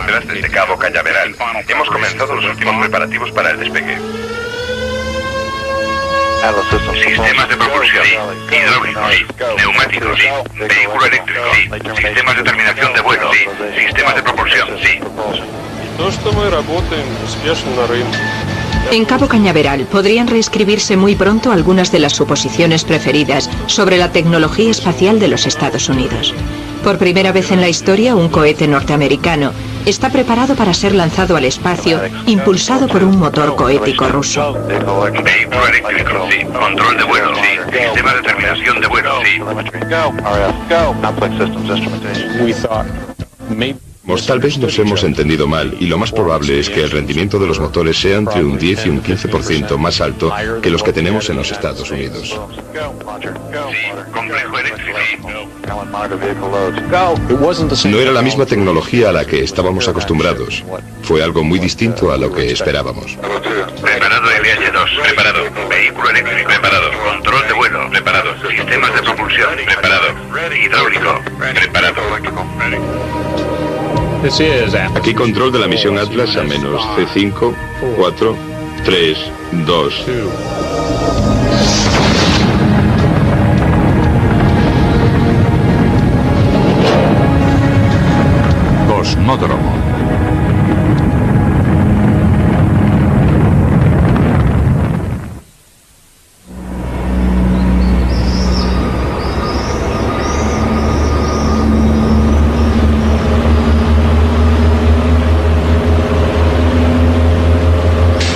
atmósferas desde Cabo Cañaveral. Hemos comenzado los últimos preparativos para el despegue. Sistemas de propulsión, sí. Hidráulicos, sí. Neumáticos, sí. Vehículo eléctrico, sí. Sistemas de terminación de vuelo, sí. Sistemas de propulsión, sí. En Cabo Cañaveral podrían reescribirse muy pronto algunas de las suposiciones preferidas sobre la tecnología espacial de los Estados Unidos. Por primera vez en la historia, un cohete norteamericano está preparado para ser lanzado al espacio, impulsado por un motor cohético ruso. Vehículo eléctrico, sí. Control de vuelo, sí. Sistema de terminación de vuelo, sí. Tal vez nos hemos entendido mal y lo más probable es que el rendimiento de los motores sea entre un 10 y un 15% más alto que los que tenemos en los Estados Unidos. Sí, complejo eléctrico. No era la misma tecnología a la que estábamos acostumbrados. Fue algo muy distinto a lo que esperábamos. Preparado LH-2, preparado. Vehículo eléctrico, preparado. Control de vuelo, preparado. Sistemas de propulsión, preparado. Hidráulico, preparado. Aquí control de la misión Atlas a menos C5, 4, 3, 2. Cosmódromo.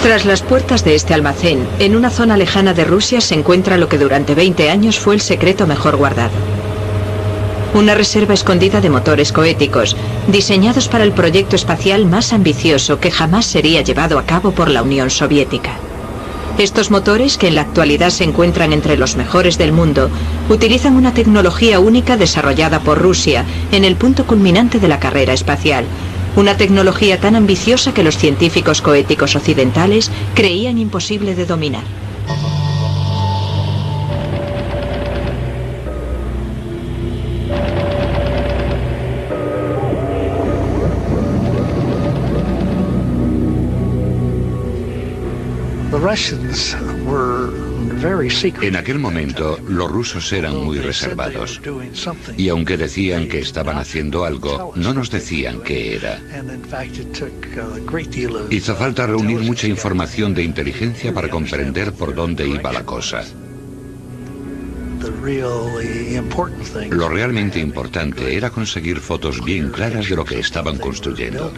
Tras las puertas de este almacén, en una zona lejana de Rusia se encuentra lo que durante 20 años fue el secreto mejor guardado. Una reserva escondida de motores cohéticos, diseñados para el proyecto espacial más ambicioso que jamás sería llevado a cabo por la Unión Soviética. Estos motores, que en la actualidad se encuentran entre los mejores del mundo, utilizan una tecnología única desarrollada por Rusia en el punto culminante de la carrera espacial. Una tecnología tan ambiciosa que los científicos cohéticos occidentales creían imposible de dominar. En aquel momento, los rusos eran muy reservados. Y aunque decían que estaban haciendo algo, no nos decían qué era. Hizo falta reunir mucha información de inteligencia para comprender por dónde iba la cosa. Lo realmente importante era conseguir fotos bien claras de lo que estaban construyendo.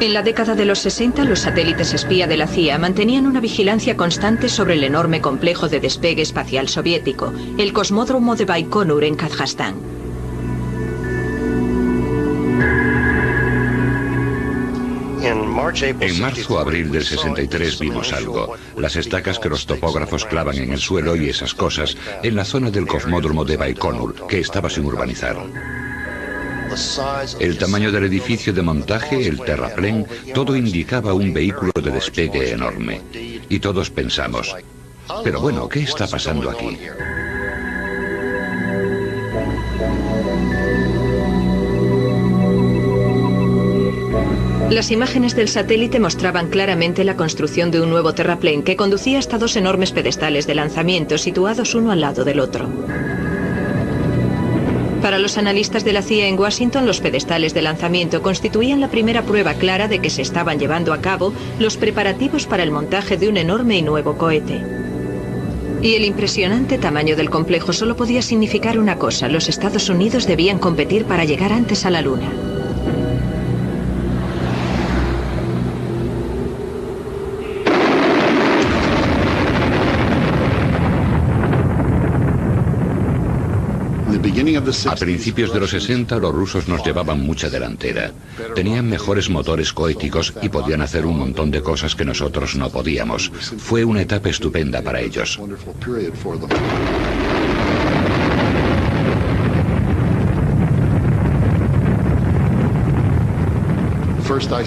En la década de los 60, los satélites espía de la CIA mantenían una vigilancia constante sobre el enorme complejo de despegue espacial soviético, el Cosmódromo de Baikonur en Kazajstán. En marzo-abril del 63 vimos algo, las estacas que los topógrafos clavan en el suelo y esas cosas, en la zona del Cosmódromo de Baikonur, que estaba sin urbanizar. El tamaño del edificio de montaje, el terraplén, todo indicaba un vehículo de despegue enorme. Y todos pensamos, pero bueno, ¿qué está pasando aquí? Las imágenes del satélite mostraban claramente la construcción de un nuevo terraplén que conducía hasta dos enormes pedestales de lanzamiento situados uno al lado del otro. Para los analistas de la CIA en Washington, los pedestales de lanzamiento constituían la primera prueba clara de que se estaban llevando a cabo los preparativos para el montaje de un enorme y nuevo cohete. Y el impresionante tamaño del complejo solo podía significar una cosa: los Estados Unidos debían competir para llegar antes a la Luna. A principios de los 60 los rusos nos llevaban mucha delantera. Tenían mejores motores cohéticos y podían hacer un montón de cosas que nosotros no podíamos. Fue una etapa estupenda para ellos.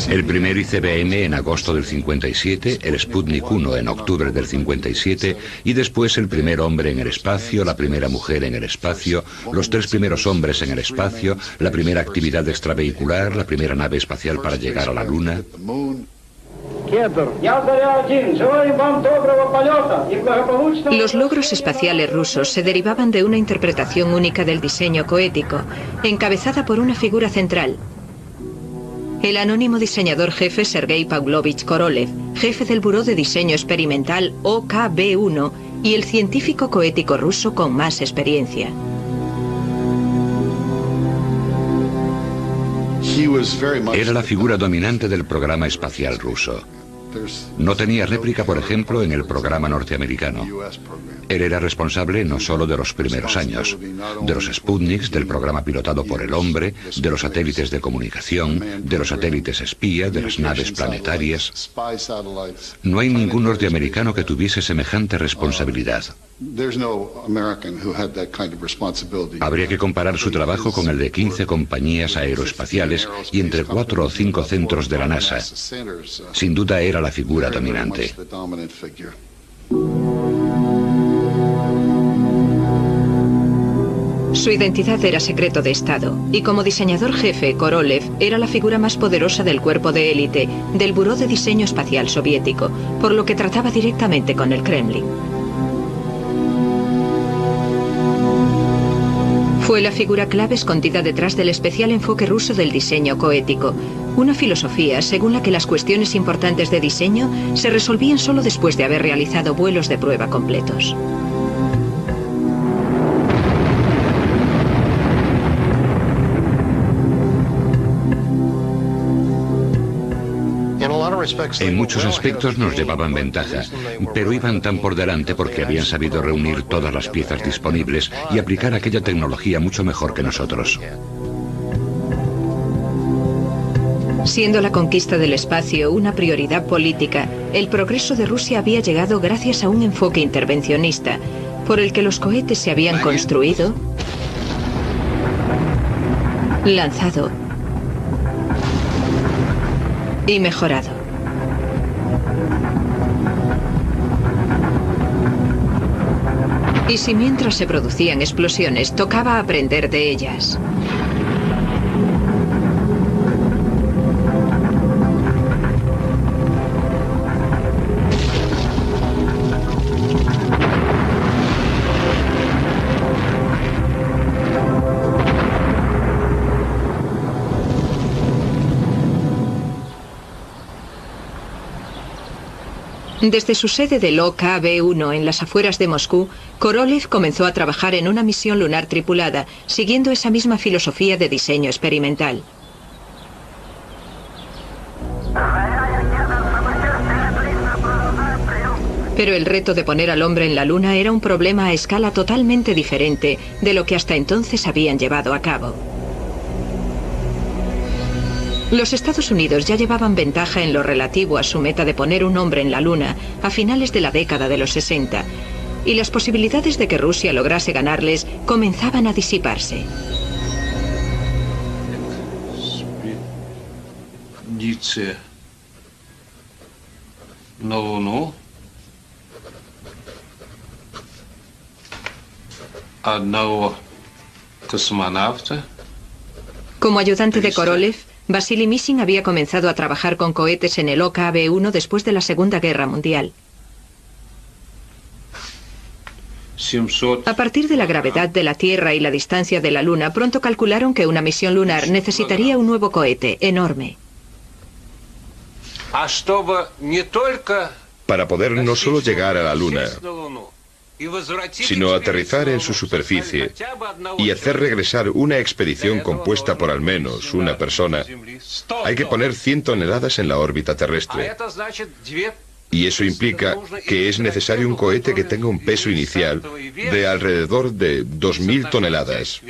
El primer ICBM en agosto del 57, el Sputnik 1 en octubre del 57 y después el primer hombre en el espacio, la primera mujer en el espacio, los 3 primeros hombres en el espacio, la primera actividad extravehicular, la primera nave espacial para llegar a la Luna. Los logros espaciales rusos se derivaban de una interpretación única del diseño coético, encabezada por una figura central. El anónimo diseñador jefe Sergei Pavlovich Korolev, jefe del Buró de Diseño Experimental OKB-1 y el científico coético ruso con más experiencia. Era la figura dominante del programa espacial ruso. No tenía réplica, por ejemplo, en el programa norteamericano. Él era responsable no solo de los primeros años, de los Sputniks, del programa pilotado por el hombre, de los satélites de comunicación, de los satélites espía, de las naves planetarias. No hay ningún norteamericano que tuviese semejante responsabilidad. Habría que comparar su trabajo con el de 15 compañías aeroespaciales y entre 4 o 5 centros de la NASA. Sin duda era la figura dominante. Su identidad era secreto de Estado, y como diseñador jefe, Korolev era la figura más poderosa del cuerpo de élite del Buró de Diseño Espacial Soviético, por lo que trataba directamente con el Kremlin. Fue la figura clave escondida detrás del especial enfoque ruso del diseño coético, una filosofía según la que las cuestiones importantes de diseño se resolvían solo después de haber realizado vuelos de prueba completos. En muchos aspectos nos llevaban ventaja, pero iban tan por delante porque habían sabido reunir todas las piezas disponibles y aplicar aquella tecnología mucho mejor que nosotros. Siendo la conquista del espacio una prioridad política, el progreso de Rusia había llegado gracias a un enfoque intervencionista, por el que los cohetes se habían construido, lanzado y mejorado. Y si mientras se producían explosiones, tocaba aprender de ellas. Desde su sede del OKB-1 en las afueras de Moscú, Korolev comenzó a trabajar en una misión lunar tripulada, siguiendo esa misma filosofía de diseño experimental. Pero el reto de poner al hombre en la Luna era un problema a escala totalmente diferente de lo que hasta entonces habían llevado a cabo. Los Estados Unidos ya llevaban ventaja en lo relativo a su meta de poner un hombre en la Luna a finales de la década de los 60, y las posibilidades de que Rusia lograse ganarles comenzaban a disiparse. Como ayudante de Korolev, Vasily Mishin había comenzado a trabajar con cohetes en el OKB-1 después de la Segunda Guerra Mundial. A partir de la gravedad de la Tierra y la distancia de la Luna, pronto calcularon que una misión lunar necesitaría un nuevo cohete enorme. Para poder no solo llegar a la Luna, sino aterrizar en su superficie y hacer regresar una expedición compuesta por al menos una persona, hay que poner 100 toneladas en la órbita terrestre. Y eso implica que es necesario un cohete que tenga un peso inicial de alrededor de 2.000 toneladas.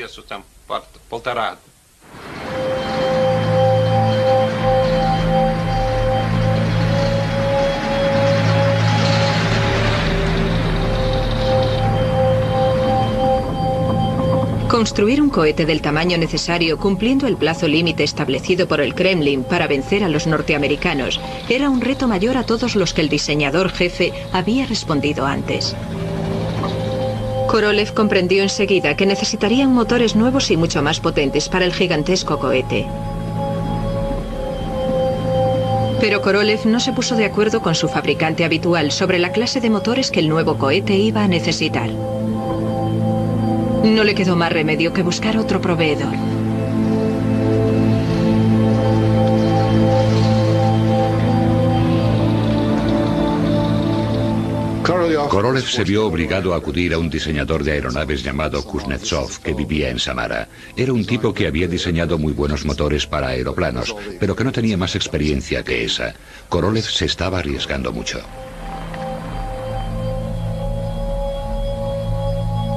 Construir un cohete del tamaño necesario cumpliendo el plazo límite establecido por el Kremlin para vencer a los norteamericanos era un reto mayor a todos los que el diseñador jefe había respondido antes. Korolev comprendió enseguida que necesitarían motores nuevos y mucho más potentes para el gigantesco cohete. Pero Korolev no se puso de acuerdo con su fabricante habitual sobre la clase de motores que el nuevo cohete iba a necesitar. No le quedó más remedio que buscar otro proveedor. Korolev se vio obligado a acudir a un diseñador de aeronaves llamado Kuznetsov, que vivía en Samara. Era un tipo que había diseñado muy buenos motores para aeroplanos, pero que no tenía más experiencia que esa. Korolev se estaba arriesgando mucho.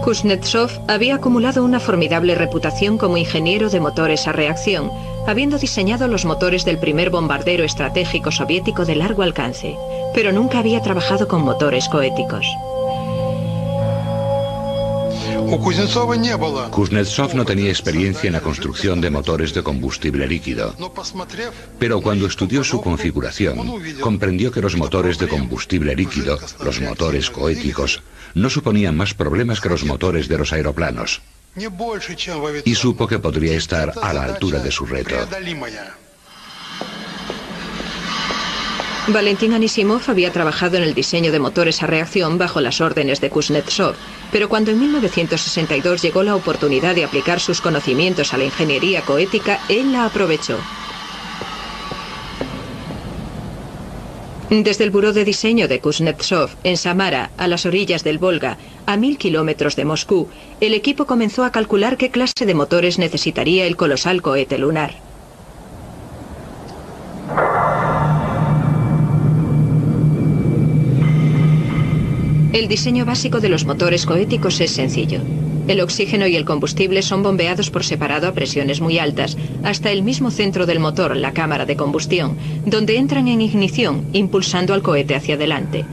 Kuznetsov había acumulado una formidable reputación como ingeniero de motores a reacción, habiendo diseñado los motores del primer bombardero estratégico soviético de largo alcance, pero nunca había trabajado con motores cohéticos. Kuznetsov no tenía experiencia en la construcción de motores de combustible líquido, pero cuando estudió su configuración, comprendió que los motores de combustible líquido, los motores cohéticos, no suponían más problemas que los motores de los aeroplanos, y supo que podría estar a la altura de su reto. Valentín Anisimov había trabajado en el diseño de motores a reacción bajo las órdenes de Kuznetsov, pero cuando en 1962 llegó la oportunidad de aplicar sus conocimientos a la ingeniería cohética, él la aprovechó. Desde el buró de diseño de Kuznetsov, en Samara, a las orillas del Volga, a 1000 kilómetros de Moscú, el equipo comenzó a calcular qué clase de motores necesitaría el colosal cohete lunar. El diseño básico de los motores cohéticos es sencillo. El oxígeno y el combustible son bombeados por separado a presiones muy altas, hasta el mismo centro del motor, la cámara de combustión, donde entran en ignición, impulsando al cohete hacia adelante.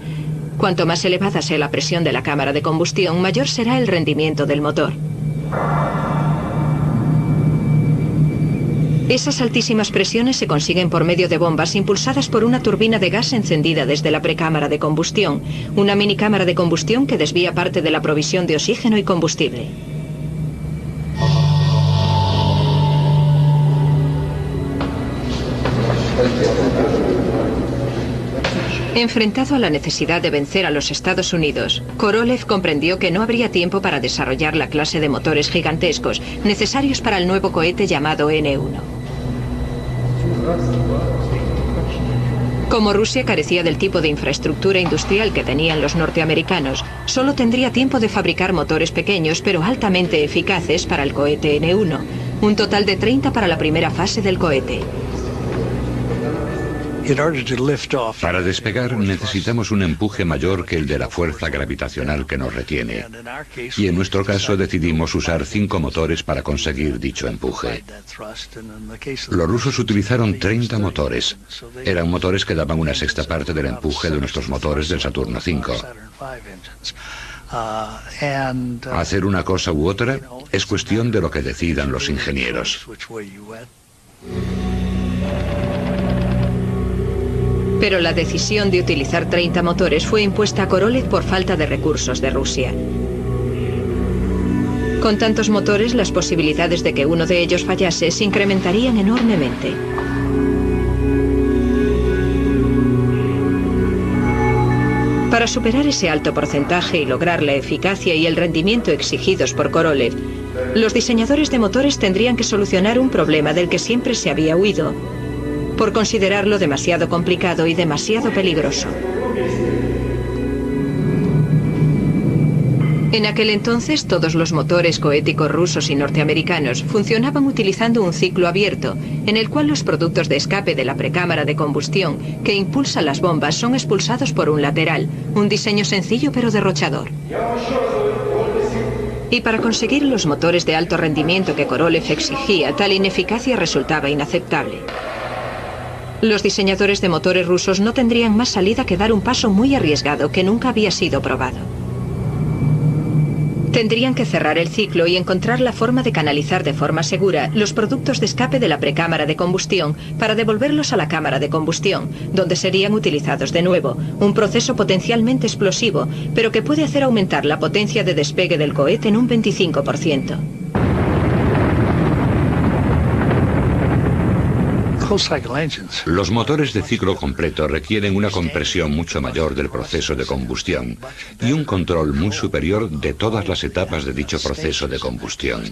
Cuanto más elevada sea la presión de la cámara de combustión, mayor será el rendimiento del motor. Esas altísimas presiones se consiguen por medio de bombas impulsadas por una turbina de gas encendida desde la precámara de combustión, una minicámara de combustión que desvía parte de la provisión de oxígeno y combustible. Enfrentado a la necesidad de vencer a los Estados Unidos, Korolev comprendió que no habría tiempo para desarrollar la clase de motores gigantescos necesarios para el nuevo cohete llamado N-1. Como Rusia carecía del tipo de infraestructura industrial que tenían los norteamericanos, solo tendría tiempo de fabricar motores pequeños pero altamente eficaces para el cohete N-1, un total de 30 para la primera fase del cohete. Para despegar necesitamos un empuje mayor que el de la fuerza gravitacional que nos retiene. Y en nuestro caso decidimos usar 5 motores para conseguir dicho empuje. Los rusos utilizaron 30 motores. Eran motores que daban una sexta parte del empuje de nuestros motores del Saturno V. Hacer una cosa u otra es cuestión de lo que decidan los ingenieros. Pero la decisión de utilizar 30 motores fue impuesta a Korolev por falta de recursos de Rusia. Con tantos motores, las posibilidades de que uno de ellos fallase se incrementarían enormemente. Para superar ese alto porcentaje y lograr la eficacia y el rendimiento exigidos por Korolev, los diseñadores de motores tendrían que solucionar un problema del que siempre se había huido, por considerarlo demasiado complicado y demasiado peligroso. En aquel entonces, todos los motores cohéticos rusos y norteamericanos funcionaban utilizando un ciclo abierto, en el cual los productos de escape de la precámara de combustión que impulsan las bombas son expulsados por un lateral, un diseño sencillo pero derrochador. Y para conseguir los motores de alto rendimiento que Korolev exigía, tal ineficacia resultaba inaceptable. Los diseñadores de motores rusos no tendrían más salida que dar un paso muy arriesgado que nunca había sido probado. Tendrían que cerrar el ciclo y encontrar la forma de canalizar de forma segura los productos de escape de la precámara de combustión para devolverlos a la cámara de combustión, donde serían utilizados de nuevo. Un proceso potencialmente explosivo, pero que puede hacer aumentar la potencia de despegue del cohete en un 25%. Los motores de ciclo completo requieren una compresión mucho mayor del proceso de combustión y un control muy superior de todas las etapas de dicho proceso de combustión.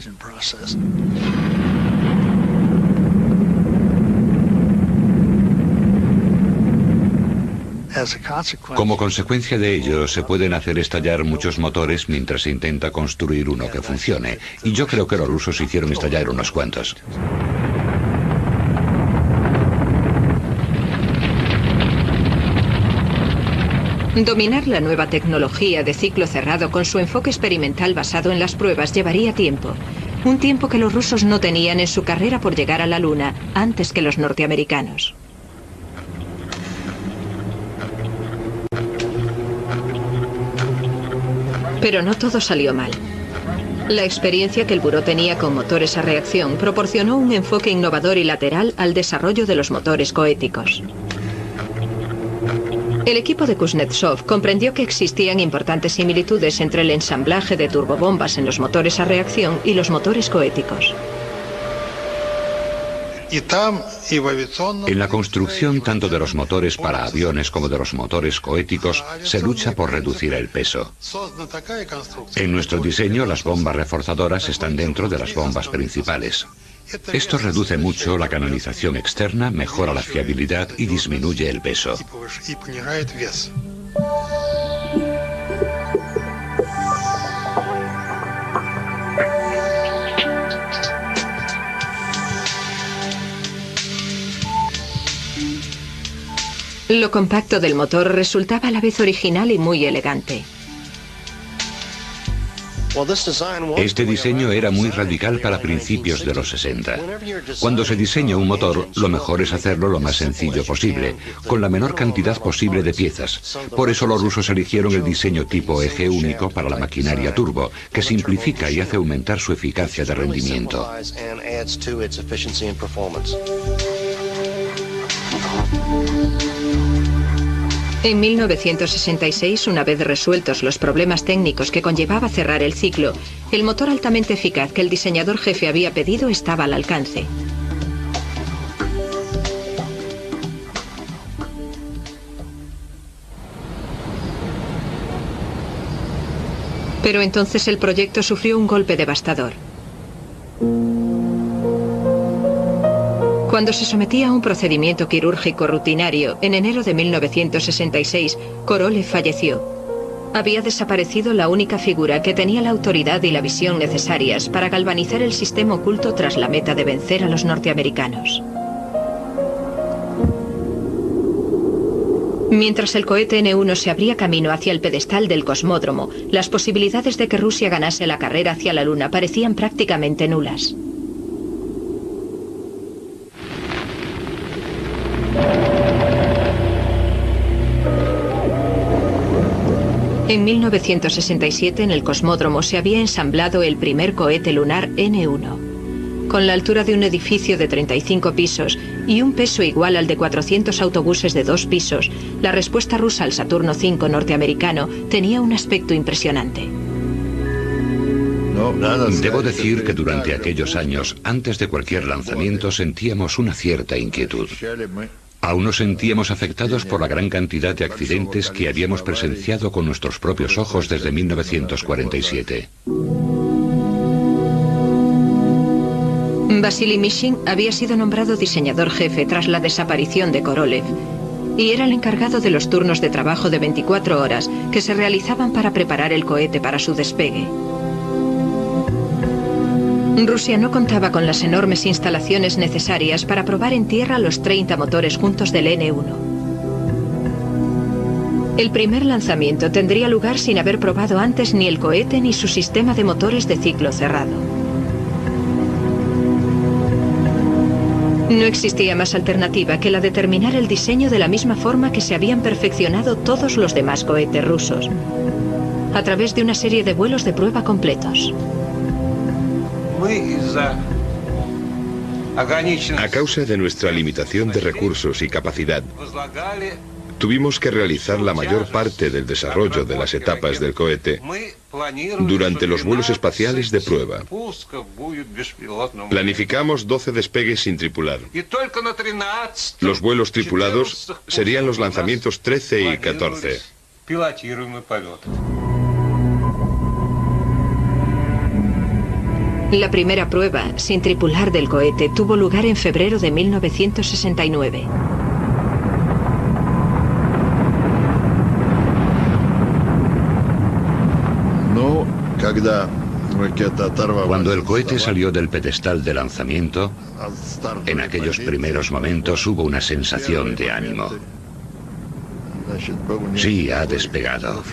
Como consecuencia de ello, se pueden hacer estallar muchos motores mientras se intenta construir uno que funcione, y yo creo que los rusos hicieron estallar unos cuantos. Dominar la nueva tecnología de ciclo cerrado con su enfoque experimental basado en las pruebas llevaría tiempo. Un tiempo que los rusos no tenían en su carrera por llegar a la Luna antes que los norteamericanos. Pero no todo salió mal. La experiencia que el buró tenía con motores a reacción proporcionó un enfoque innovador y lateral al desarrollo de los motores cohéticos. El equipo de Kuznetsov comprendió que existían importantes similitudes entre el ensamblaje de turbobombas en los motores a reacción y los motores cohéticos. En la construcción tanto de los motores para aviones como de los motores cohéticos se lucha por reducir el peso. En nuestro diseño, las bombas reforzadoras están dentro de las bombas principales. Esto reduce mucho la canalización externa, mejora la fiabilidad y disminuye el peso. Lo compacto del motor resultaba a la vez original y muy elegante. Este diseño era muy radical para principios de los 60. Cuando se diseña un motor, lo mejor es hacerlo lo más sencillo posible, con la menor cantidad posible de piezas. Por eso los rusos eligieron el diseño tipo eje único para la maquinaria turbo, que simplifica y hace aumentar su eficacia de rendimiento. En 1966, una vez resueltos los problemas técnicos que conllevaba cerrar el ciclo, el motor altamente eficaz que el diseñador jefe había pedido estaba al alcance. Pero entonces el proyecto sufrió un golpe devastador. Cuando se sometía a un procedimiento quirúrgico rutinario en enero de 1966, Korolev falleció. Había desaparecido la única figura que tenía la autoridad y la visión necesarias para galvanizar el sistema oculto tras la meta de vencer a los norteamericanos. Mientras el cohete N-1 se abría camino hacia el pedestal del cosmódromo, las posibilidades de que Rusia ganase la carrera hacia la Luna parecían prácticamente nulas. En 1967 en el cosmódromo se había ensamblado el primer cohete lunar N-1. Con la altura de un edificio de 35 pisos y un peso igual al de 400 autobuses de 2 pisos, la respuesta rusa al Saturno V norteamericano tenía un aspecto impresionante. Debo decir que durante aquellos años, antes de cualquier lanzamiento, sentíamos una cierta inquietud. Aún nos sentíamos afectados por la gran cantidad de accidentes que habíamos presenciado con nuestros propios ojos desde 1947. Vasily Mishin había sido nombrado diseñador jefe tras la desaparición de Korolev y era el encargado de los turnos de trabajo de 24 horas que se realizaban para preparar el cohete para su despegue. Rusia no contaba con las enormes instalaciones necesarias para probar en tierra los 30 motores juntos del N-1. El primer lanzamiento tendría lugar sin haber probado antes ni el cohete ni su sistema de motores de ciclo cerrado. No existía más alternativa que la de terminar el diseño de la misma forma que se habían perfeccionado todos los demás cohetes rusos. a través de una serie de vuelos de prueba completos. A causa de nuestra limitación de recursos y capacidad, tuvimos que realizar la mayor parte del desarrollo de las etapas del cohete durante los vuelos espaciales de prueba. Planificamos 12 despegues sin tripular. Los vuelos tripulados serían los lanzamientos 13 y 14. La primera prueba, sin tripular del cohete, tuvo lugar en febrero de 1969. Cuando el cohete salió del pedestal de lanzamiento, en aquellos primeros momentos hubo una sensación de ánimo. Sí, ha despegado.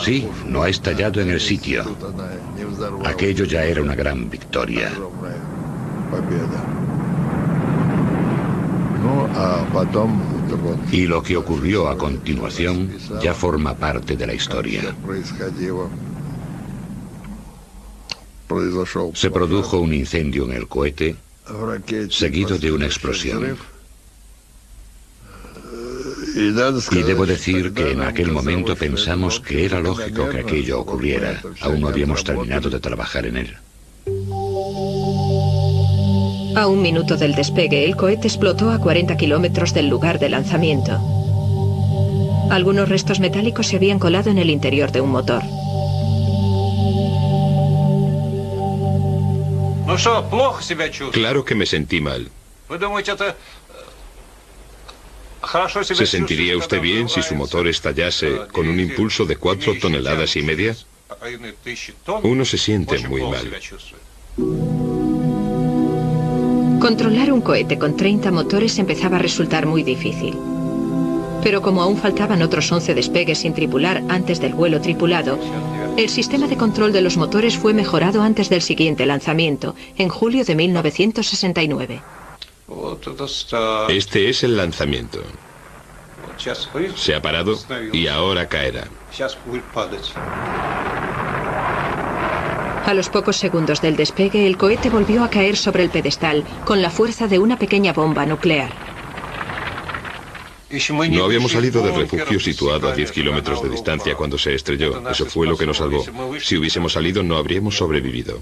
Sí, no ha estallado en el sitio. Aquello ya era una gran victoria. Y lo que ocurrió a continuación ya forma parte de la historia. Se produjo un incendio en el cohete, seguido de una explosión. Y debo decir que en aquel momento pensamos que era lógico que aquello ocurriera. Aún no habíamos terminado de trabajar en él. A 1 minuto del despegue, el cohete explotó a 40 kilómetros del lugar de lanzamiento. Algunos restos metálicos se habían colado en el interior de un motor. Claro que me sentí mal. ¿Se sentiría usted bien si su motor estallase con un impulso de 4,5 toneladas? Uno se siente muy mal. Controlar un cohete con 30 motores empezaba a resultar muy difícil. Pero como aún faltaban otros 11 despegues sin tripular antes del vuelo tripulado, el sistema de control de los motores fue mejorado antes del siguiente lanzamiento, en julio de 1969. Este es el lanzamiento. Se ha parado y ahora caerá. A los pocos segundos del despegue, el cohete volvió a caer sobre el pedestal con la fuerza de una pequeña bomba nuclear. No habíamos salido del refugio situado a 10 kilómetros de distancia cuando se estrelló. Eso fue lo que nos salvó. Si hubiésemos salido, no habríamos sobrevivido.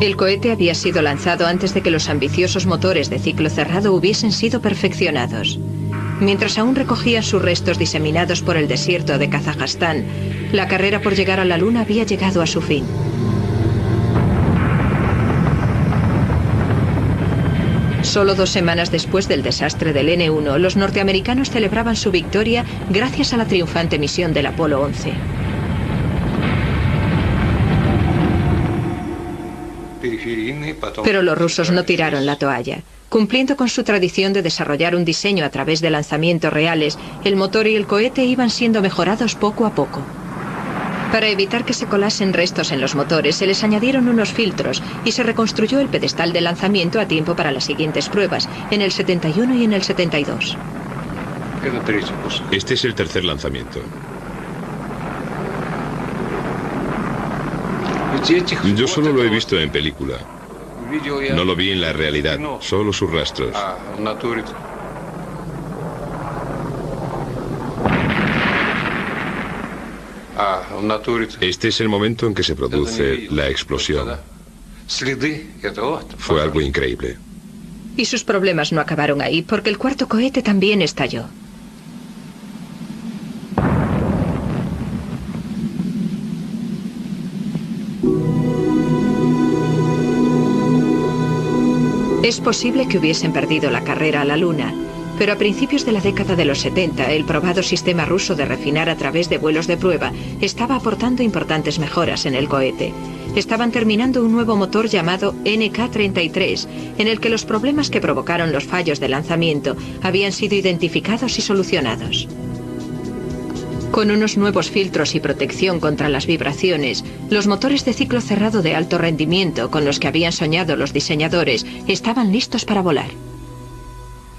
El cohete había sido lanzado antes de que los ambiciosos motores de ciclo cerrado hubiesen sido perfeccionados. Mientras aún recogían sus restos diseminados por el desierto de Kazajstán, la carrera por llegar a la Luna había llegado a su fin. Solo 2 semanas después del desastre del N-1, los norteamericanos celebraban su victoria gracias a la triunfante misión del Apolo 11. Pero los rusos no tiraron la toalla. Cumpliendo con su tradición de desarrollar un diseño a través de lanzamientos reales, el motor y el cohete iban siendo mejorados poco a poco. Para evitar que se colasen restos en los motores, se les añadieron unos filtros y se reconstruyó el pedestal de lanzamiento a tiempo para las siguientes pruebas, en el 71 y en el 72. Este es el tercer lanzamiento. Yo solo lo he visto en película. No lo vi en la realidad, solo sus rastros. Este es el momento en que se produce la explosión. Fue algo increíble. Y sus problemas no acabaron ahí, porque el cuarto cohete también estalló. Es posible que hubiesen perdido la carrera a la Luna, pero a principios de la década de los 70, el probado sistema ruso de refinar a través de vuelos de prueba estaba aportando importantes mejoras en el cohete. Estaban terminando un nuevo motor llamado NK-33, en el que los problemas que provocaron los fallos de lanzamiento habían sido identificados y solucionados. Con unos nuevos filtros y protección contra las vibraciones, los motores de ciclo cerrado de alto rendimiento con los que habían soñado los diseñadores estaban listos para volar.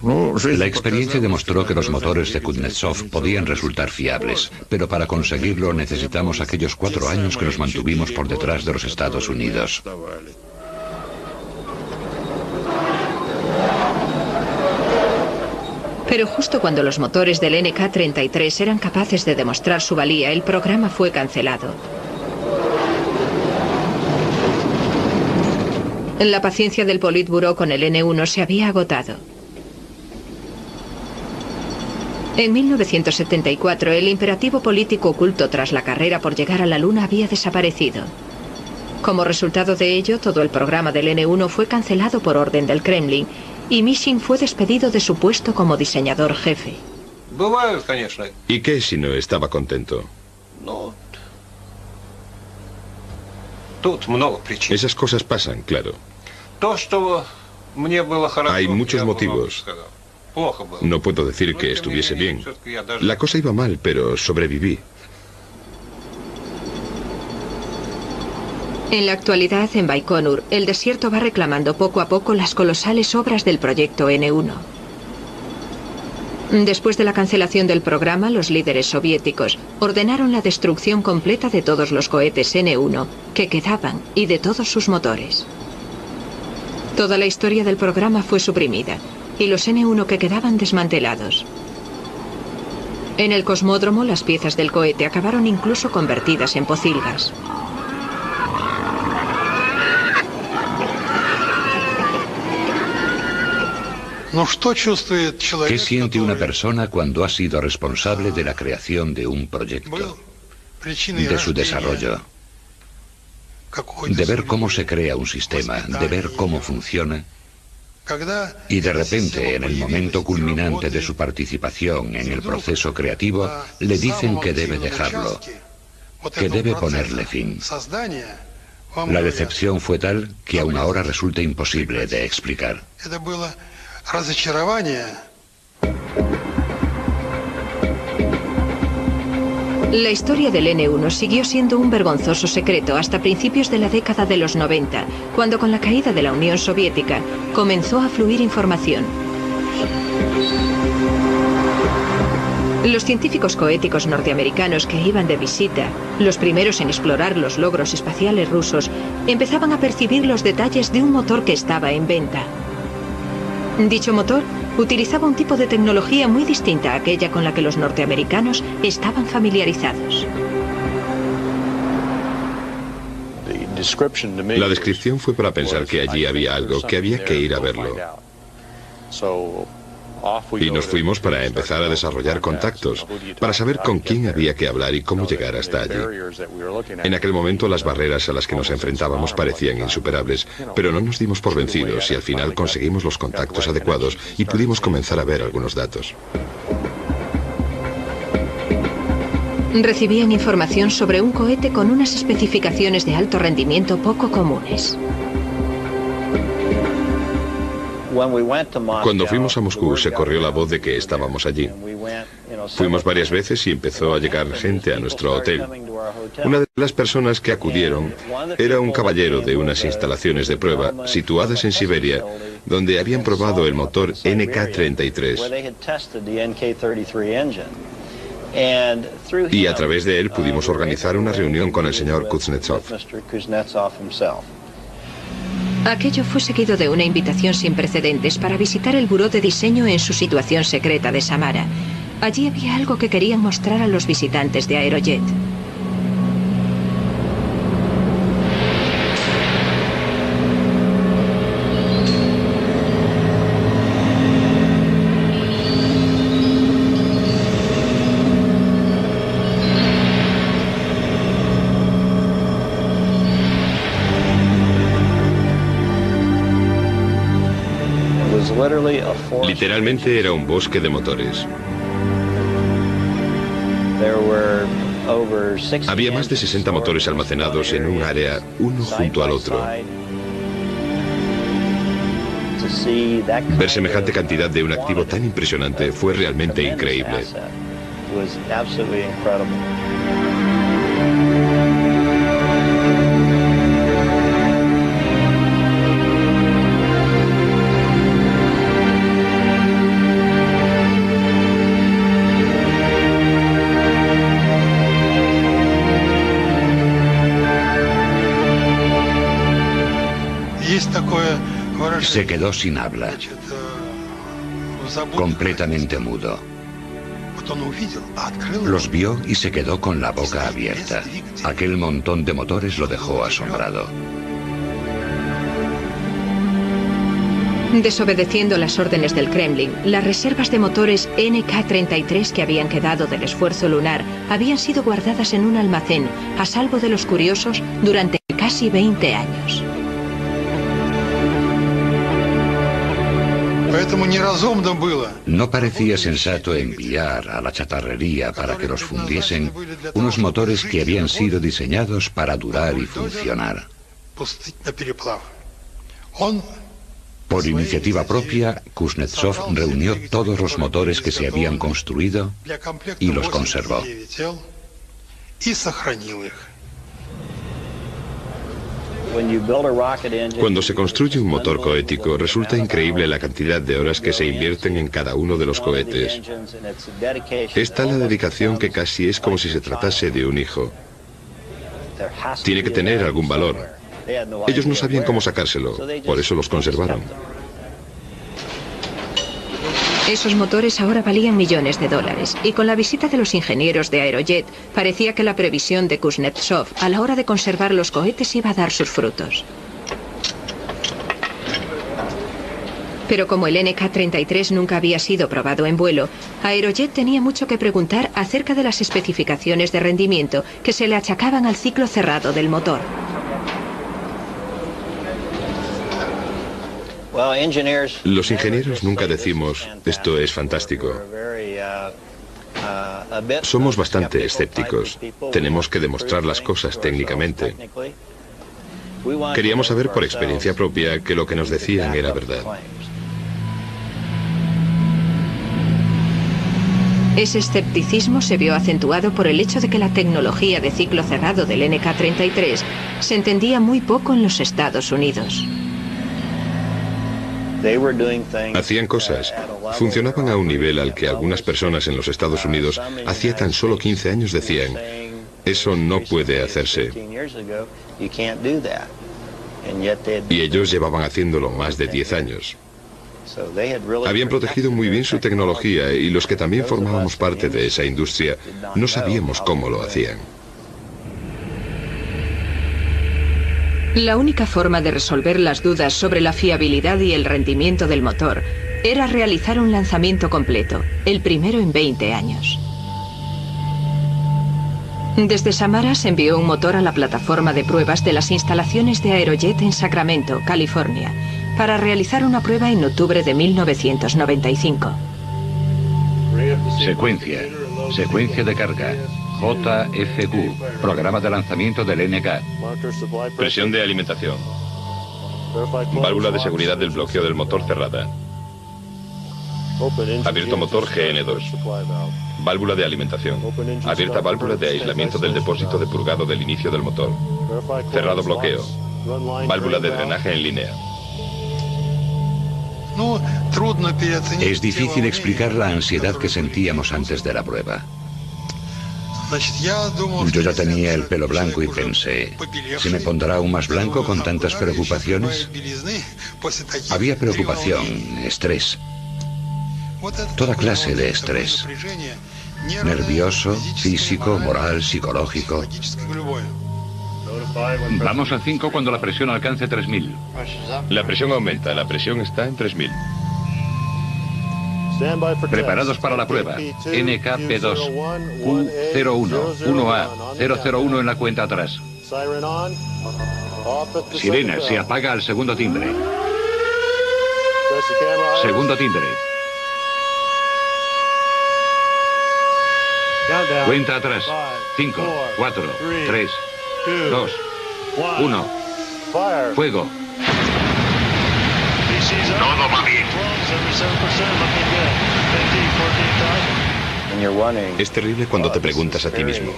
La experiencia demostró que los motores de Kuznetsov podían resultar fiables, pero para conseguirlo necesitamos aquellos 4 años que nos mantuvimos por detrás de los Estados Unidos. Pero justo cuando los motores del NK-33 eran capaces de demostrar su valía, el programa fue cancelado. La paciencia del Politburó con el N-1 se había agotado. En 1974, el imperativo político oculto tras la carrera por llegar a la Luna había desaparecido. Como resultado de ello, todo el programa del N-1 fue cancelado por orden del Kremlin, y Mishin fue despedido de su puesto como diseñador jefe. ¿Y qué si no estaba contento? Esas cosas pasan, claro. Hay muchos motivos. No puedo decir que estuviese bien. La cosa iba mal, pero sobreviví. En la actualidad, en Baikonur, el desierto va reclamando poco a poco las colosales obras del proyecto N-1. Después de la cancelación del programa, los líderes soviéticos ordenaron la destrucción completa de todos los cohetes N-1 que quedaban y de todos sus motores. Toda la historia del programa fue suprimida y los N-1 que quedaban desmantelados. En el cosmódromo, las piezas del cohete acabaron incluso convertidas en pocilgas. ¿Qué siente una persona cuando ha sido responsable de la creación de un proyecto, de su desarrollo, de ver cómo se crea un sistema, de ver cómo funciona, y de repente, en el momento culminante de su participación en el proceso creativo, le dicen que debe dejarlo, que debe ponerle fin? La decepción fue tal que aún ahora resulta imposible de explicar. La historia del N-1 siguió siendo un vergonzoso secreto hasta principios de la década de los 90, cuando con la caída de la Unión Soviética comenzó a fluir información. Los científicos cohéticos norteamericanos que iban de visita, los primeros en explorar los logros espaciales rusos, empezaban a percibir los detalles de un motor que estaba en venta. Dicho motor utilizaba un tipo de tecnología muy distinta a aquella con la que los norteamericanos estaban familiarizados. La descripción fue para pensar que allí había algo, que había que ir a verlo. Y nos fuimos para empezar a desarrollar contactos, para saber con quién había que hablar y cómo llegar hasta allí. En aquel momento las barreras a las que nos enfrentábamos parecían insuperables, pero no nos dimos por vencidos y al final conseguimos los contactos adecuados y pudimos comenzar a ver algunos datos. Recibían información sobre un cohete con unas especificaciones de alto rendimiento poco comunes. Cuando fuimos a Moscú se corrió la voz de que estábamos allí. Fuimos varias veces y empezó a llegar gente a nuestro hotel. Una de las personas que acudieron era un caballero de unas instalaciones de prueba situadas en Siberia, donde habían probado el motor NK-33. Y a través de él pudimos organizar una reunión con el señor Kuznetsov. Aquello fue seguido de una invitación sin precedentes para visitar el buró de diseño en su situación secreta de Samara. Allí había algo que querían mostrar a los visitantes de Aerojet. Literalmente era un bosque de motores. Había más de 60 motores almacenados en un área, uno junto al otro. Ver semejante cantidad de un activo tan impresionante fue realmente increíble. Se quedó sin habla, completamente mudo. Los vio y se quedó con la boca abierta. Aquel montón de motores lo dejó asombrado. Desobedeciendo las órdenes del Kremlin, las reservas de motores NK-33 que habían quedado del esfuerzo lunar habían sido guardadas en un almacén, a salvo de los curiosos, durante casi 20 años. No parecía sensato enviar a la chatarrería para que los fundiesen unos motores que habían sido diseñados para durar y funcionar. Por iniciativa propia, Kuznetsov reunió todos los motores que se habían construido y los conservó. Cuando se construye un motor cohético, resulta increíble la cantidad de horas que se invierten en cada uno de los cohetes. Es tal la dedicación que casi es como si se tratase de un hijo. Tiene que tener algún valor. Ellos no sabían cómo sacárselo, por eso los conservaron. Esos motores ahora valían millones de dólares, y con la visita de los ingenieros de Aerojet, parecía que la previsión de Kuznetsov a la hora de conservar los cohetes iba a dar sus frutos. Pero como el NK-33 nunca había sido probado en vuelo, Aerojet tenía mucho que preguntar acerca de las especificaciones de rendimiento que se le achacaban al ciclo cerrado del motor. Los ingenieros nunca decimos, esto es fantástico. Somos bastante escépticos. Tenemos que demostrar las cosas técnicamente. Queríamos saber por experiencia propia que lo que nos decían era verdad. Ese escepticismo se vio acentuado por el hecho de que la tecnología de ciclo cerrado del NK-33 se entendía muy poco en los Estados Unidos. Hacían cosas, funcionaban a un nivel al que algunas personas en los Estados Unidos hacía tan solo 15 años decían, eso no puede hacerse. Y ellos llevaban haciéndolo más de 10 años. Habían protegido muy bien su tecnología y los que también formábamos parte de esa industria no sabíamos cómo lo hacían. La única forma de resolver las dudas sobre la fiabilidad y el rendimiento del motor era realizar un lanzamiento completo, el primero en 20 años. Desde Samara se envió un motor a la plataforma de pruebas de las instalaciones de Aerojet en Sacramento, California, para realizar una prueba en octubre de 1995. Secuencia de carga. JFQ, programa de lanzamiento del NK. Presión de alimentación. Válvula de seguridad del bloqueo del motor cerrada. Abierto motor GN2. Válvula de alimentación. Abierta válvula de aislamiento del depósito de purgado del inicio del motor. Cerrado bloqueo. Válvula de drenaje en línea. Es difícil explicar la ansiedad que sentíamos antes de la prueba. Yo ya tenía el pelo blanco y pensé, ¿se me pondrá aún más blanco con tantas preocupaciones? Había preocupación, estrés, toda clase de estrés, nervioso, físico, moral, psicológico. Vamos a 5 cuando la presión alcance 3000. La presión aumenta, la presión está en 3000. Preparados para la prueba. NKP2, Q01, 1A, 001 en la cuenta atrás. Sirena, se apaga al segundo timbre. Segundo timbre. Cuenta atrás. 5, 4, 3, 2, 1. Fuego. Todo va bien. Es terrible cuando te preguntas a ti mismo,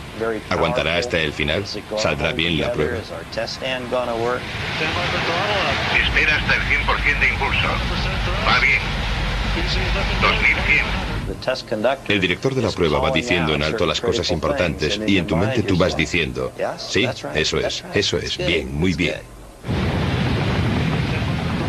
¿aguantará hasta el final? ¿Saldrá bien la prueba? Espera hasta el 100% de impulso. Va bien. 2100. El director de la prueba va diciendo en alto las cosas importantes y en tu mente tú vas diciendo, sí, eso es, bien, muy bien.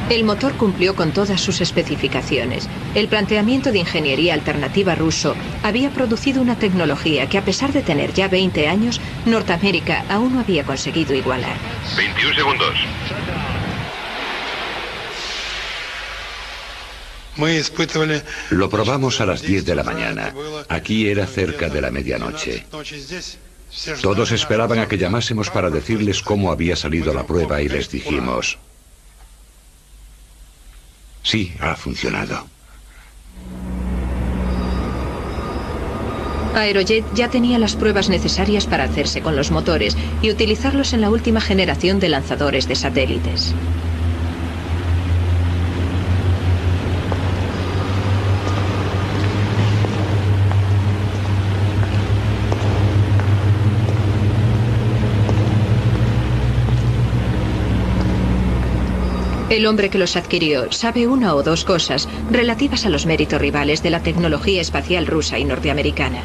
El motor cumplió con todas sus especificaciones. El planteamiento de ingeniería alternativa ruso había producido una tecnología que, a pesar de tener ya 20 años, Norteamérica aún no había conseguido igualar. 21 segundos. Lo probamos a las 10 de la mañana. Aquí era cerca de la medianoche. Todos esperaban a que llamásemos para decirles cómo había salido la prueba y les dijimos: sí, ha funcionado. Aerojet ya tenía las pruebas necesarias para hacerse con los motores y utilizarlos en la última generación de lanzadores de satélites. El hombre que los adquirió sabe una o dos cosas relativas a los méritos rivales de la tecnología espacial rusa y norteamericana.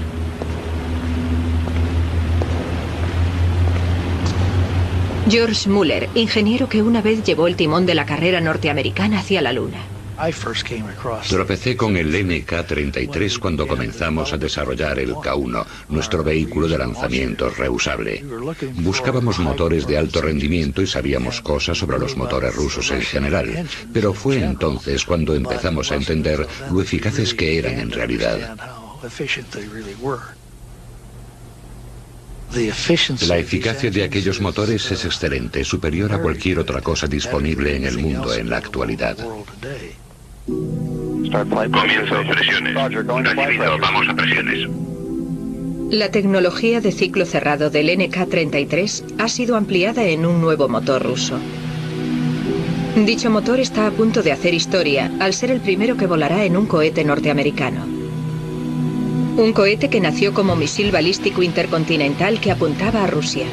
George Muller, ingeniero que una vez llevó el timón de la carrera norteamericana hacia la Luna. Tropecé con el NK-33 cuando comenzamos a desarrollar el K-1, nuestro vehículo de lanzamientos reusable. Buscábamos motores de alto rendimiento y sabíamos cosas sobre los motores rusos en general, pero fue entonces cuando empezamos a entender lo eficaces que eran en realidad. La eficacia de aquellos motores es excelente, superior a cualquier otra cosa disponible en el mundo en la actualidad. Comienzo presiones. Recibido, vamos a presiones. La tecnología de ciclo cerrado del NK-33 ha sido ampliada en un nuevo motor ruso. Dicho motor está a punto de hacer historia al ser el primero que volará en un cohete norteamericano. Un cohete que nació como misil balístico intercontinental que apuntaba a Rusia.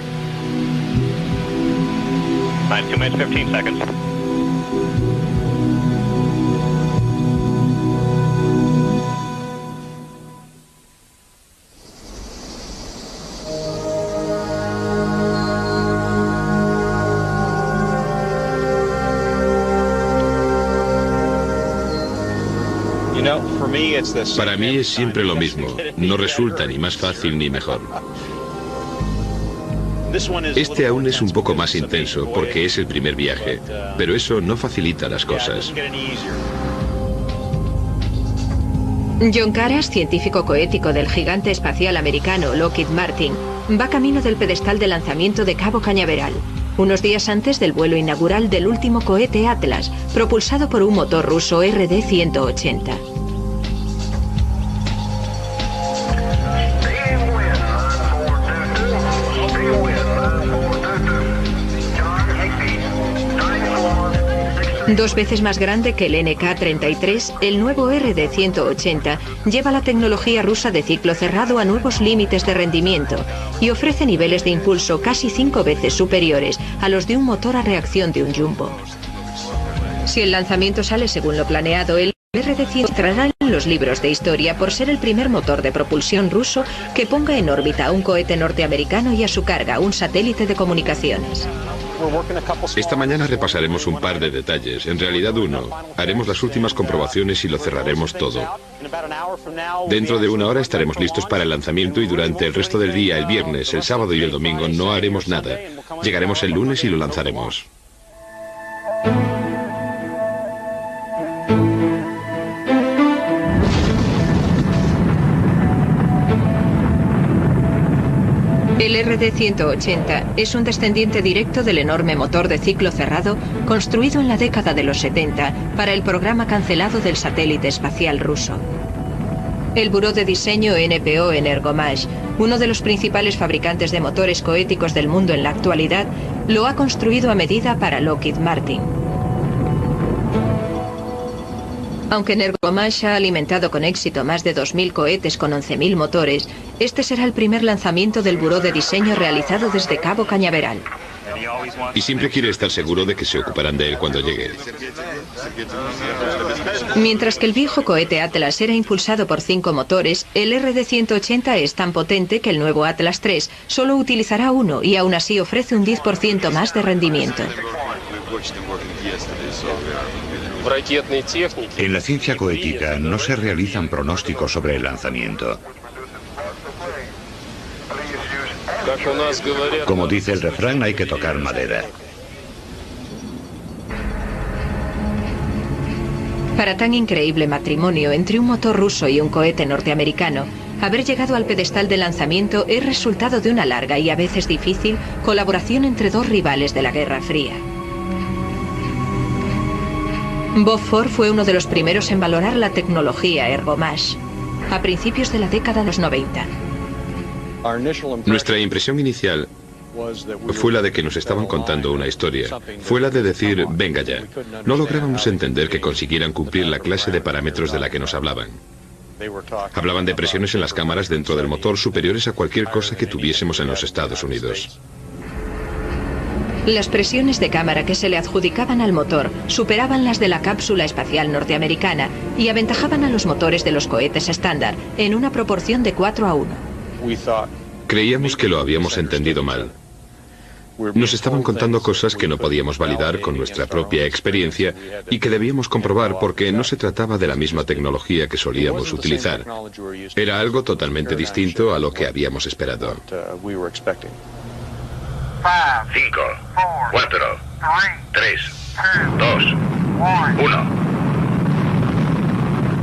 2 minutes, 15 seconds. Para mí es siempre lo mismo. No resulta ni más fácil ni mejor. Este aún es un poco más intenso porque es el primer viaje, pero eso no facilita las cosas. John Caras, científico coético del gigante espacial americano Lockheed Martin, va camino del pedestal de lanzamiento de Cabo Cañaveral, unos días antes del vuelo inaugural del último cohete Atlas, propulsado por un motor ruso RD-180. Dos veces más grande que el NK-33, el nuevo RD-180 lleva la tecnología rusa de ciclo cerrado a nuevos límites de rendimiento y ofrece niveles de impulso casi 5 veces superiores a los de un motor a reacción de un Jumbo. Si el lanzamiento sale según lo planeado, el RD-100 entrará en los libros de historia por ser el primer motor de propulsión ruso que ponga en órbita a un cohete norteamericano y a su carga un satélite de comunicaciones. Esta mañana repasaremos un par de detalles, en realidad uno. Haremos las últimas comprobaciones y lo cerraremos todo. Dentro de una hora estaremos listos para el lanzamiento y durante el resto del día, el viernes, el sábado y el domingo, no haremos nada. Llegaremos el lunes y lo lanzaremos. El RD-180 es un descendiente directo del enorme motor de ciclo cerrado construido en la década de los 70 para el programa cancelado del satélite espacial ruso. El buró de diseño NPO Energomage, uno de los principales fabricantes de motores coéticos del mundo en la actualidad, lo ha construido a medida para Lockheed Martin. Aunque Energomage ha alimentado con éxito más de 2.000 cohetes con 11.000 motores, este será el primer lanzamiento del buró de diseño realizado desde Cabo Cañaveral. Y siempre quiere estar seguro de que se ocuparán de él cuando llegue. Mientras que el viejo cohete Atlas era impulsado por 5 motores, el RD-180 es tan potente que el nuevo Atlas III solo utilizará uno y aún así ofrece un 10% más de rendimiento. En la ciencia cohética no se realizan pronósticos sobre el lanzamiento. Como dice el refrán, hay que tocar madera. Para tan increíble matrimonio entre un motor ruso y un cohete norteamericano, haber llegado al pedestal de lanzamiento es resultado de una larga y a veces difícil colaboración entre dos rivales de la Guerra Fría. Bob Ford fue uno de los primeros en valorar la tecnología Ergomash, a principios de la década de los 90. Nuestra impresión inicial fue la de que nos estaban contando una historia. Fue la de decir, venga ya. No lográbamos entender que consiguieran cumplir la clase de parámetros de la que nos hablaban. Hablaban de presiones en las cámaras dentro del motor superiores a cualquier cosa que tuviésemos en los Estados Unidos. Las presiones de cámara que se le adjudicaban al motor superaban las de la cápsula espacial norteamericana y aventajaban a los motores de los cohetes estándar en una proporción de 4:1. Creíamos que lo habíamos entendido mal. Nos estaban contando cosas que no podíamos validar con nuestra propia experiencia y que debíamos comprobar porque no se trataba de la misma tecnología que solíamos utilizar. Era algo totalmente distinto a lo que habíamos esperado. 5, 4, 3, 2, 1.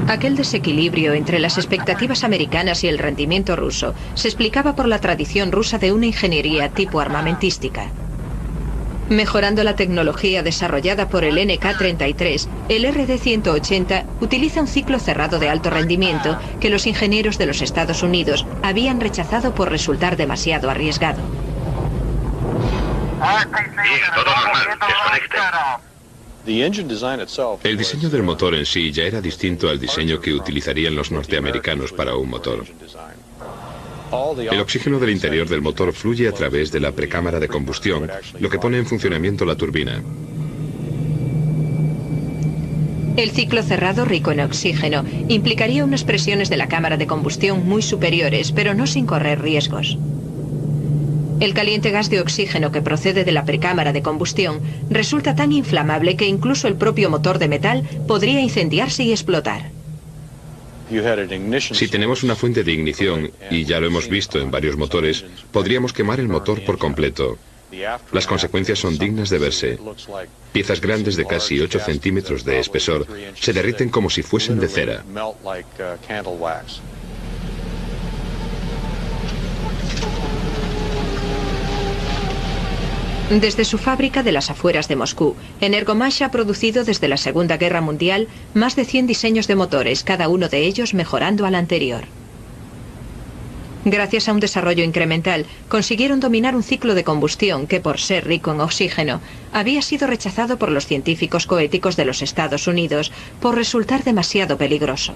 Aquel desequilibrio entre las expectativas americanas y el rendimiento ruso se explicaba por la tradición rusa de una ingeniería tipo armamentística. Mejorando la tecnología desarrollada por el NK-33, el RD-180 utiliza un ciclo cerrado de alto rendimiento que los ingenieros de los Estados Unidos habían rechazado por resultar demasiado arriesgado. Bien, todo normal. Desconecten. El diseño del motor en sí ya era distinto al diseño que utilizarían los norteamericanos para un motor. El oxígeno del interior del motor fluye a través de la precámara de combustión, lo que pone en funcionamiento la turbina. El ciclo cerrado rico en oxígeno implicaría unas presiones de la cámara de combustión muy superiores, pero no sin correr riesgos. El caliente gas de oxígeno que procede de la precámara de combustión resulta tan inflamable que incluso el propio motor de metal podría incendiarse y explotar. Si tenemos una fuente de ignición, y ya lo hemos visto en varios motores, podríamos quemar el motor por completo. Las consecuencias son dignas de verse. Piezas grandes de casi 8 centímetros de espesor se derriten como si fuesen de cera. Desde su fábrica de las afueras de Moscú, Energomash ha producido desde la Segunda Guerra Mundial más de 100 diseños de motores, cada uno de ellos mejorando al anterior. Gracias a un desarrollo incremental, consiguieron dominar un ciclo de combustión que, por ser rico en oxígeno, había sido rechazado por los científicos cohéticos de los Estados Unidos por resultar demasiado peligroso.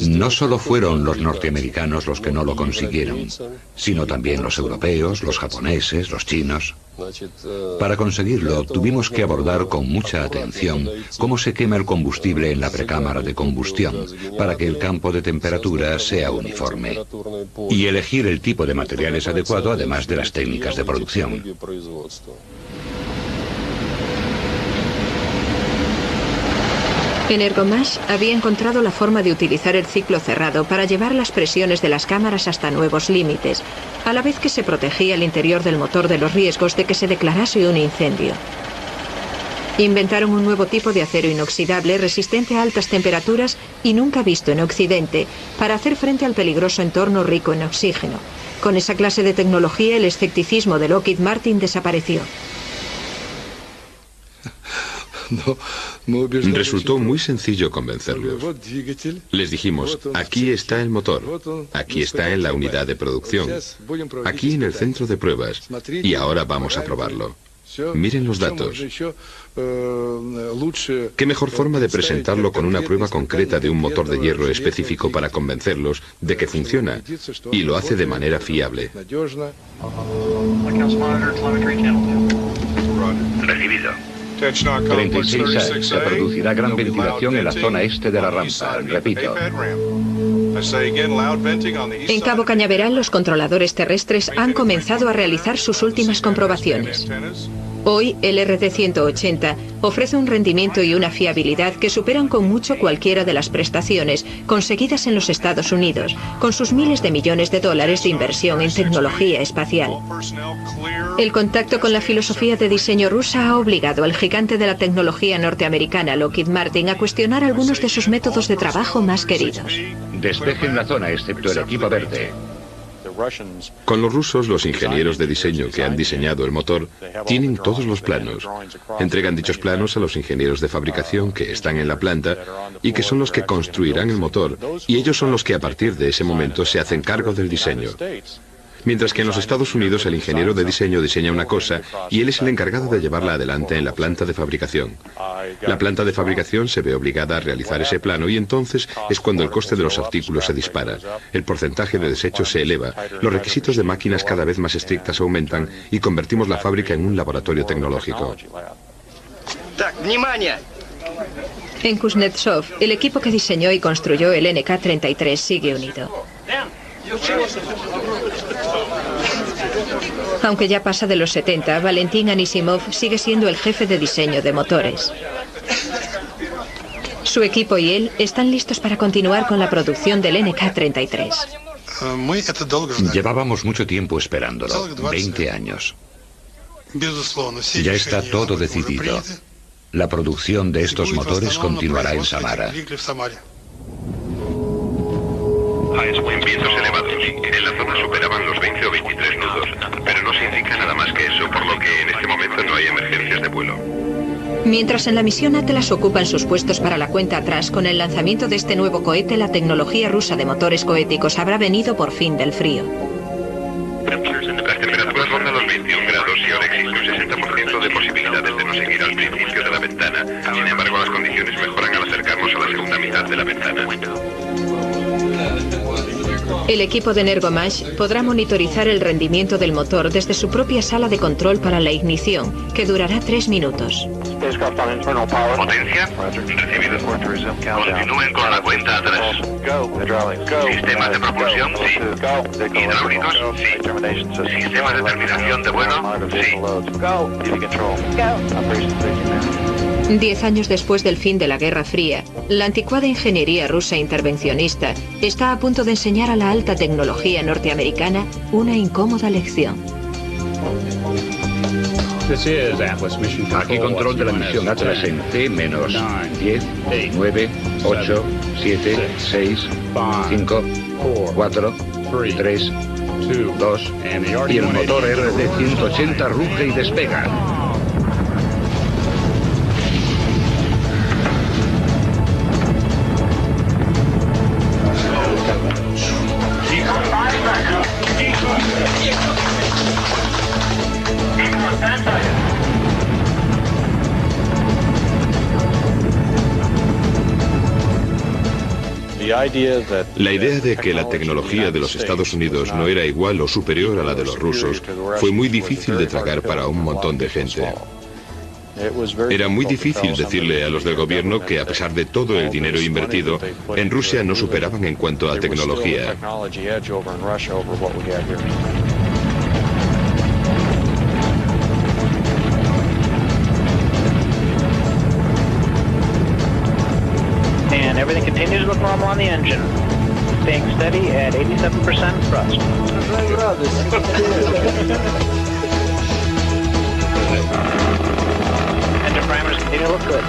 No solo fueron los norteamericanos los que no lo consiguieron, sino también los europeos, los japoneses, los chinos. Para conseguirlo, tuvimos que abordar con mucha atención cómo se quema el combustible en la precámara de combustión, para que el campo de temperatura sea uniforme. Y elegir el tipo de materiales adecuado, además de las técnicas de producción. Energomash había encontrado la forma de utilizar el ciclo cerrado para llevar las presiones de las cámaras hasta nuevos límites, a la vez que se protegía el interior del motor de los riesgos de que se declarase un incendio. Inventaron un nuevo tipo de acero inoxidable resistente a altas temperaturas y nunca visto en Occidente para hacer frente al peligroso entorno rico en oxígeno. Con esa clase de tecnología el escepticismo de Lockheed Martin desapareció. Resultó muy sencillo convencerlos. Les dijimos, aquí está el motor, aquí está en la unidad de producción, aquí en el centro de pruebas, y ahora vamos a probarlo. Miren los datos. ¿Qué mejor forma de presentarlo con una prueba concreta de un motor de hierro específico para convencerlos de que funciona, y lo hace de manera fiable? Recibido. 36A, se producirá gran ventilación en la zona este de la rampa. Repito. En Cabo Cañaveral, los controladores terrestres han comenzado a realizar sus últimas comprobaciones. Hoy, el RD-180 ofrece un rendimiento y una fiabilidad que superan con mucho cualquiera de las prestaciones conseguidas en los Estados Unidos, con sus miles de millones de dólares de inversión en tecnología espacial. El contacto con la filosofía de diseño rusa ha obligado al gigante de la tecnología norteamericana Lockheed Martin a cuestionar algunos de sus métodos de trabajo más queridos. Despejen la zona, excepto el equipo verde. Con los rusos, los ingenieros de diseño que han diseñado el motor tienen todos los planos. Entregan dichos planos a los ingenieros de fabricación que están en la planta y que son los que construirán el motor, y ellos son los que a partir de ese momento se hacen cargo del diseño. Mientras que en los Estados Unidos el ingeniero de diseño diseña una cosa y él es el encargado de llevarla adelante en la planta de fabricación. La planta de fabricación se ve obligada a realizar ese plano y entonces es cuando el coste de los artículos se dispara, el porcentaje de desechos se eleva, los requisitos de máquinas cada vez más estrictas aumentan y convertimos la fábrica en un laboratorio tecnológico. En Kuznetsov, el equipo que diseñó y construyó el NK-33 sigue unido. Aunque ya pasa de los 70, Valentín Anisimov sigue siendo el jefe de diseño de motores. Su equipo y él están listos para continuar con la producción del NK-33. Llevábamos mucho tiempo esperándolo, 20 años. Ya está todo decidido. La producción de estos motores continuará en Samara. En vientos elevados, en la zona superaban los 20 o 23 nudos, pero no se indica nada más que eso, por lo que en este momento no hay emergencias de vuelo. Mientras en la misión Atlas ocupan sus puestos para la cuenta atrás con el lanzamiento de este nuevo cohete, la tecnología rusa de motores cohéticos habrá venido por fin del frío. Las temperaturas rondan los 21 grados y ahora existe un 60% de posibilidades de no seguir al principio de la ventana. Sin embargo, las condiciones mejoran al acercarnos a la segunda mitad de la ventana. El equipo de Energomash podrá monitorizar el rendimiento del motor desde su propia sala de control para la ignición, que durará 3 minutos. Potencia, recibido. Continúen con la cuenta atrás. Sistemas de propulsión, sí. Hidráulicos, sí. Sistemas de terminación de vuelo, sí. 10 años después del fin de la Guerra Fría, la anticuada ingeniería rusa intervencionista está a punto de enseñar a la alta tecnología norteamericana una incómoda lección. Aquí control de la misión Atlas en C-10, 9, 8, 7, 6, 5, 4, 3, 2, y el motor RD-180 ruge y despega. La idea de que la tecnología de los Estados Unidos no era igual o superior a la de los rusos fue muy difícil de tragar para un montón de gente. Era muy difícil decirle a los del gobierno que a pesar de todo el dinero invertido, en Rusia no superaban en cuanto a tecnología. And everything continues to look normal on the engine. Staying steady at 87% thrust. Engine parameters continue to look good.